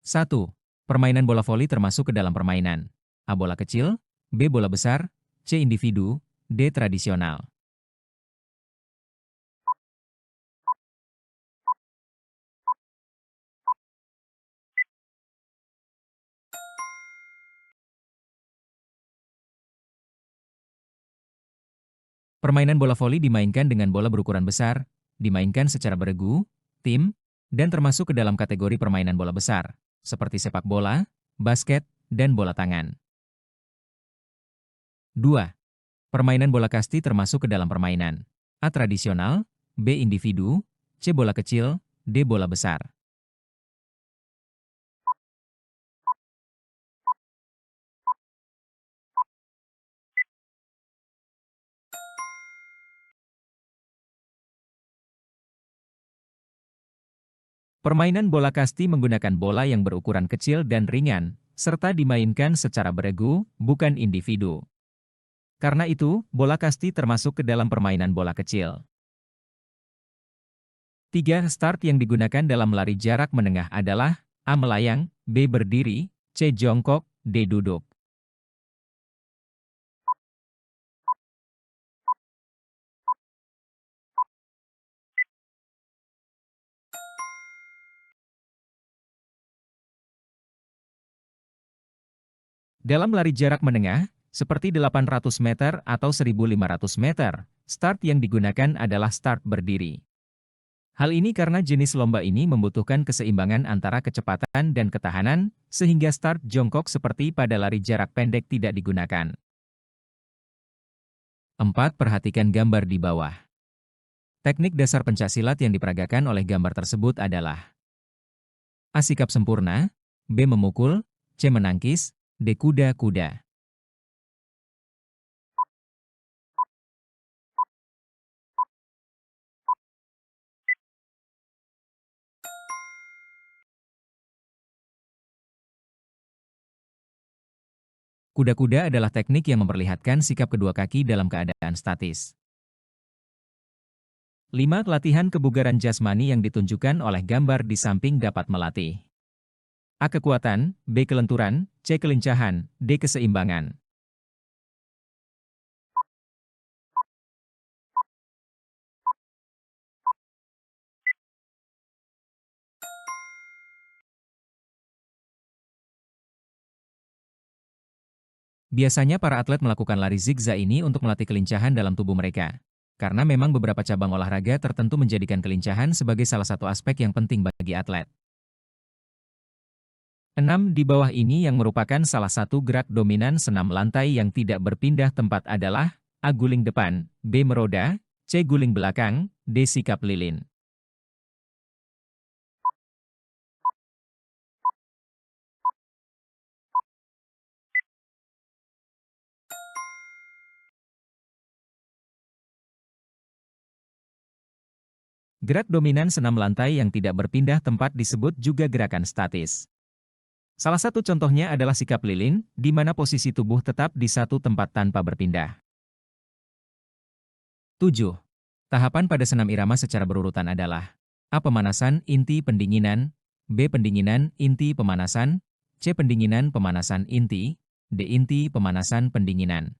1. Permainan bola voli termasuk ke dalam permainan. A. Bola kecil, B. Bola besar, C. Individu, D. Tradisional. Permainan bola voli dimainkan dengan bola berukuran besar, dimainkan secara beregu, tim, dan termasuk ke dalam kategori permainan bola besar, seperti sepak bola, basket, dan bola tangan. 2. Permainan bola kasti termasuk ke dalam permainan. A. Tradisional, B. Individu, C. Bola kecil, D. Bola besar. Permainan bola kasti menggunakan bola yang berukuran kecil dan ringan, serta dimainkan secara beregu, bukan individu. Karena itu, bola kasti termasuk ke dalam permainan bola kecil. 3. Start yang digunakan dalam lari jarak menengah adalah A. Melayang, B. Berdiri, C. Jongkok, D. Duduk. Dalam lari jarak menengah, seperti 800 meter atau 1.500 meter, start yang digunakan adalah start berdiri. Hal ini karena jenis lomba ini membutuhkan keseimbangan antara kecepatan dan ketahanan, sehingga start jongkok seperti pada lari jarak pendek tidak digunakan. 4. Perhatikan gambar di bawah. Teknik dasar pencaksilat yang diperagakan oleh gambar tersebut adalah A. Sikap sempurna, B. Memukul, C. Menangkis, D. Kuda-kuda. Kuda-kuda adalah teknik yang memperlihatkan sikap kedua kaki dalam keadaan statis. 5. Latihan kebugaran jasmani yang ditunjukkan oleh gambar di samping dapat melatih A. Kekuatan, B. Kelenturan, C. Kelincahan, D. Keseimbangan. Biasanya para atlet melakukan lari zigzag ini untuk melatih kelincahan dalam tubuh mereka. Karena memang beberapa cabang olahraga tertentu menjadikan kelincahan sebagai salah satu aspek yang penting bagi atlet. 6. Di bawah ini yang merupakan salah satu gerak dominan senam lantai yang tidak berpindah tempat adalah A. Guling depan, B. Meroda, C. Guling belakang, D. Sikap lilin. Gerak dominan senam lantai yang tidak berpindah tempat disebut juga gerakan statis. Salah satu contohnya adalah sikap lilin, di mana posisi tubuh tetap di satu tempat tanpa berpindah. 7. Tahapan pada senam irama secara berurutan adalah A. Pemanasan, inti, pendinginan, B. Pendinginan, inti, pemanasan, C. Pendinginan, pemanasan, inti, D. Inti, pemanasan, pendinginan.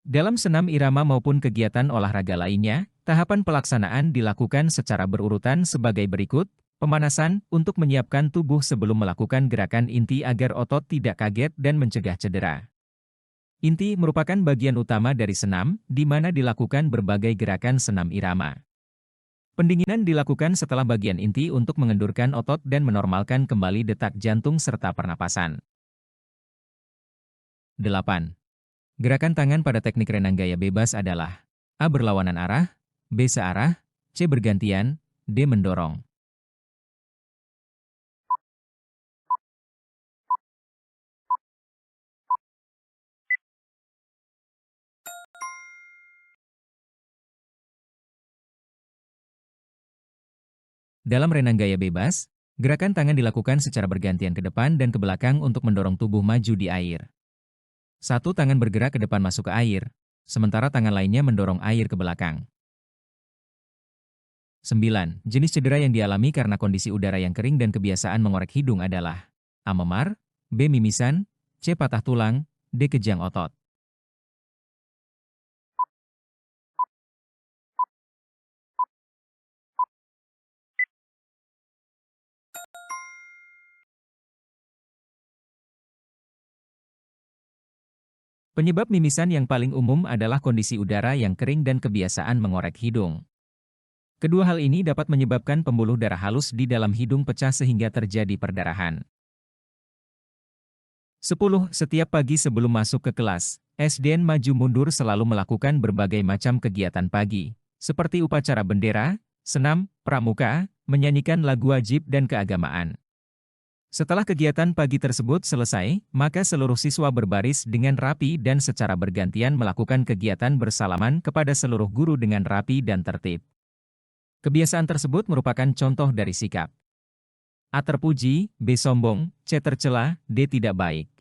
Dalam senam irama maupun kegiatan olahraga lainnya, tahapan pelaksanaan dilakukan secara berurutan sebagai berikut. Pemanasan, untuk menyiapkan tubuh sebelum melakukan gerakan inti agar otot tidak kaget dan mencegah cedera. Inti merupakan bagian utama dari senam, di mana dilakukan berbagai gerakan senam irama. Pendinginan dilakukan setelah bagian inti untuk mengendurkan otot dan menormalkan kembali detak jantung serta pernapasan. 8. Gerakan tangan pada teknik renang gaya bebas adalah A. Berlawanan arah, B. Searah, C. Bergantian, D. Mendorong. Dalam renang gaya bebas, Gerakan tangan dilakukan secara bergantian ke depan dan ke belakang untuk mendorong tubuh maju di air. Satu tangan bergerak ke depan masuk ke air, sementara tangan lainnya mendorong air ke belakang. 9. Jenis cedera yang dialami karena kondisi udara yang kering dan kebiasaan mengorek hidung adalah A. Memar, B. Mimisan, C. Patah tulang, D. Kejang otot. Penyebab mimisan yang paling umum adalah kondisi udara yang kering dan kebiasaan mengorek hidung. Kedua hal ini dapat menyebabkan pembuluh darah halus di dalam hidung pecah sehingga terjadi perdarahan. 10. Setiap pagi sebelum masuk ke kelas, SDN maju mundur selalu melakukan berbagai macam kegiatan pagi, seperti upacara bendera, senam, pramuka, menyanyikan lagu wajib dan keagamaan. Setelah kegiatan pagi tersebut selesai, maka seluruh siswa berbaris dengan rapi dan secara bergantian melakukan kegiatan bersalaman kepada seluruh guru dengan rapi dan tertib. Kebiasaan tersebut merupakan contoh dari sikap A. Terpuji, B. Sombong, C. Tercela, D. Tidak baik.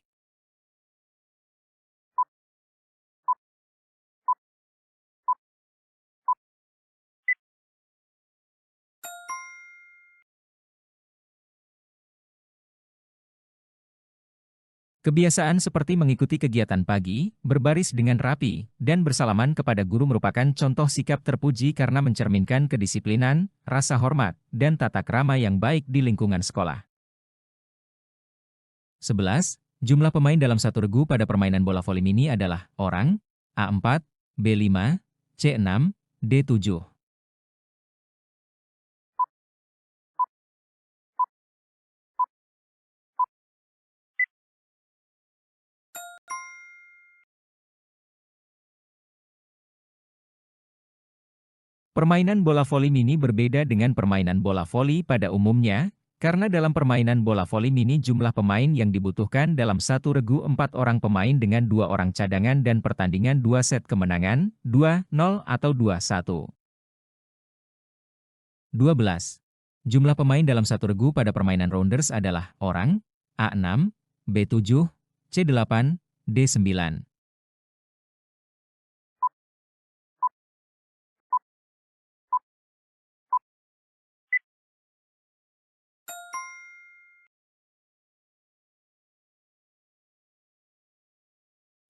Kebiasaan seperti mengikuti kegiatan pagi, berbaris dengan rapi, dan bersalaman kepada guru merupakan contoh sikap terpuji karena mencerminkan kedisiplinan, rasa hormat, dan tata krama yang baik di lingkungan sekolah. 11. Jumlah pemain dalam satu regu pada permainan bola voli mini adalah orang, A4, B5, C6, D7. Permainan bola voli mini berbeda dengan permainan bola voli pada umumnya, karena dalam permainan bola voli mini jumlah pemain yang dibutuhkan dalam satu regu 4 orang pemain dengan 2 orang cadangan dan pertandingan 2 set kemenangan, 2-0 atau 2-1. 12. Jumlah pemain dalam satu regu pada permainan rounders adalah orang, A6, B7, C8, D9.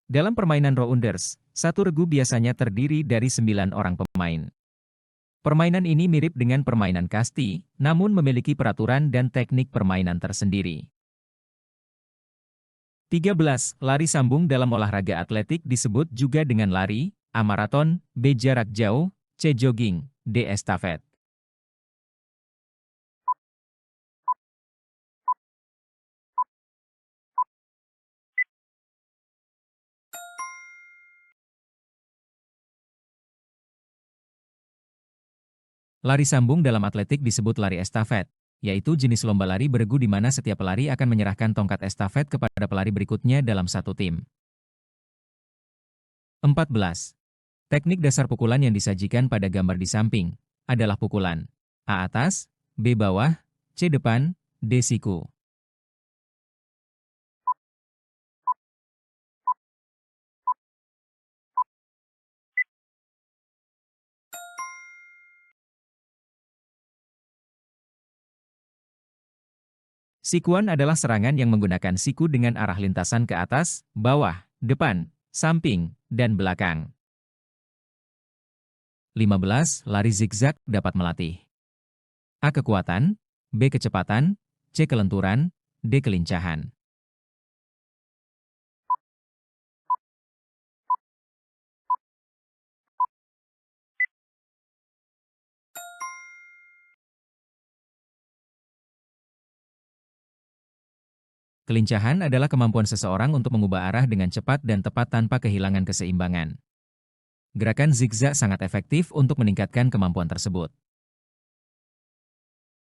Dalam permainan rounders, satu regu biasanya terdiri dari 9 orang pemain. Permainan ini mirip dengan permainan kasti, namun memiliki peraturan dan teknik permainan tersendiri. 13. Lari sambung dalam olahraga atletik disebut juga dengan lari, A. Maraton, B. Jarak jauh, C. Jogging, D. Estafet. Lari sambung dalam atletik disebut lari estafet, yaitu jenis lomba lari beregu di mana setiap pelari akan menyerahkan tongkat estafet kepada pelari berikutnya dalam satu tim. 14. Teknik dasar pukulan yang disajikan pada gambar di samping adalah pukulan A. Atas, B. Bawah, C. Depan, D. Siku. Sikuan adalah serangan yang menggunakan siku dengan arah lintasan ke atas, bawah, depan, samping, dan belakang. 15. Lari zigzag dapat melatih A. Kekuatan, B. Kecepatan, C. Kelenturan, D. Kelincahan. Kelincahan adalah kemampuan seseorang untuk mengubah arah dengan cepat dan tepat tanpa kehilangan keseimbangan. Gerakan zigzag sangat efektif untuk meningkatkan kemampuan tersebut.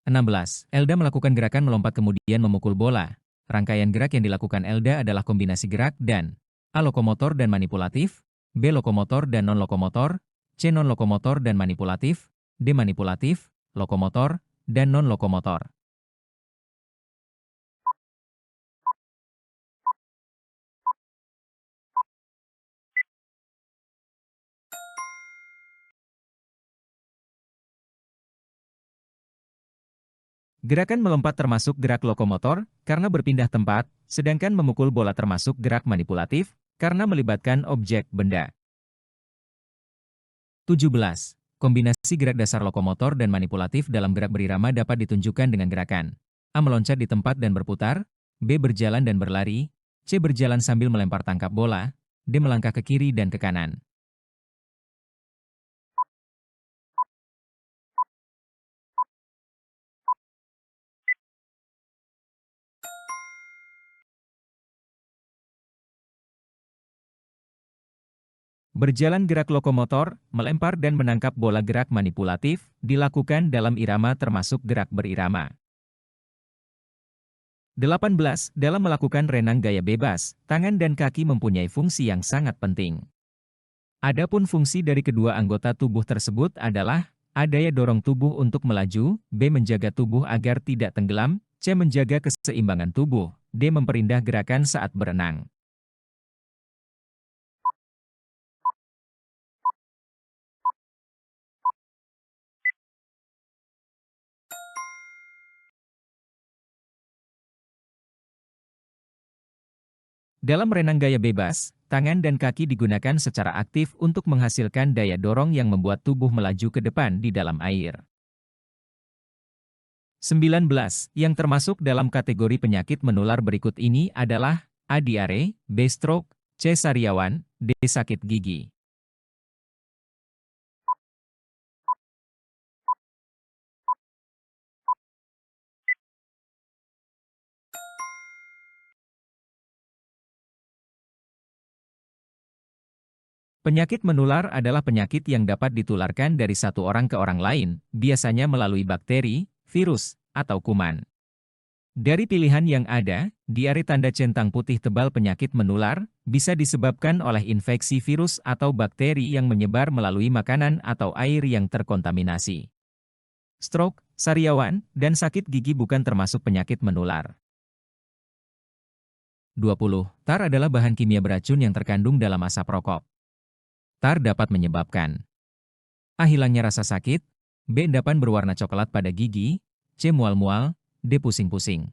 16. Elda melakukan gerakan melompat kemudian memukul bola. Rangkaian gerak yang dilakukan Elda adalah kombinasi gerak dan A. Lokomotor dan manipulatif, B. Lokomotor dan non-lokomotor, C. Non-lokomotor dan manipulatif, D. Manipulatif, lokomotor, dan non-lokomotor. Gerakan melompat termasuk gerak lokomotor, karena berpindah tempat, sedangkan memukul bola termasuk gerak manipulatif, karena melibatkan objek benda. 17. Kombinasi gerak dasar lokomotor dan manipulatif dalam gerak berirama dapat ditunjukkan dengan gerakan A. Meloncat di tempat dan berputar, B. Berjalan dan berlari, C. Berjalan sambil melempar tangkap bola, D. Melangkah ke kiri dan ke kanan. Berjalan gerak lokomotor, melempar dan menangkap bola gerak manipulatif, dilakukan dalam irama termasuk gerak berirama. 18. Dalam melakukan renang gaya bebas, tangan dan kaki mempunyai fungsi yang sangat penting. Adapun fungsi dari kedua anggota tubuh tersebut adalah A. Daya dorong tubuh untuk melaju, B. Menjaga tubuh agar tidak tenggelam, C. Menjaga keseimbangan tubuh, D. Memperindah gerakan saat berenang. Dalam renang gaya bebas, tangan dan kaki digunakan secara aktif untuk menghasilkan daya dorong yang membuat tubuh melaju ke depan di dalam air. 19. Yang termasuk dalam kategori penyakit menular berikut ini adalah A. Diare, B. Stroke, C. Sariawan, D. Sakit gigi. Penyakit menular adalah penyakit yang dapat ditularkan dari satu orang ke orang lain, biasanya melalui bakteri, virus, atau kuman. Dari pilihan yang ada, diare tanda centang putih tebal penyakit menular, bisa disebabkan oleh infeksi virus atau bakteri yang menyebar melalui makanan atau air yang terkontaminasi. Stroke, sariawan, dan sakit gigi bukan termasuk penyakit menular. 20. Tar adalah bahan kimia beracun yang terkandung dalam asap rokok. Tar dapat menyebabkan A. Hilangnya rasa sakit, B. Endapan berwarna coklat pada gigi, C. Mual-mual, D. Pusing-pusing.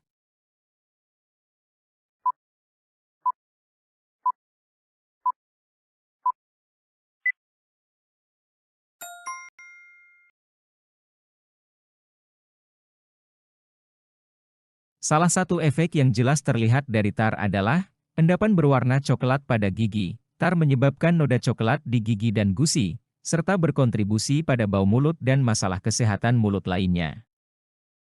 Salah satu efek yang jelas terlihat dari tar adalah endapan berwarna coklat pada gigi. Tar menyebabkan noda coklat di gigi dan gusi, serta berkontribusi pada bau mulut dan masalah kesehatan mulut lainnya.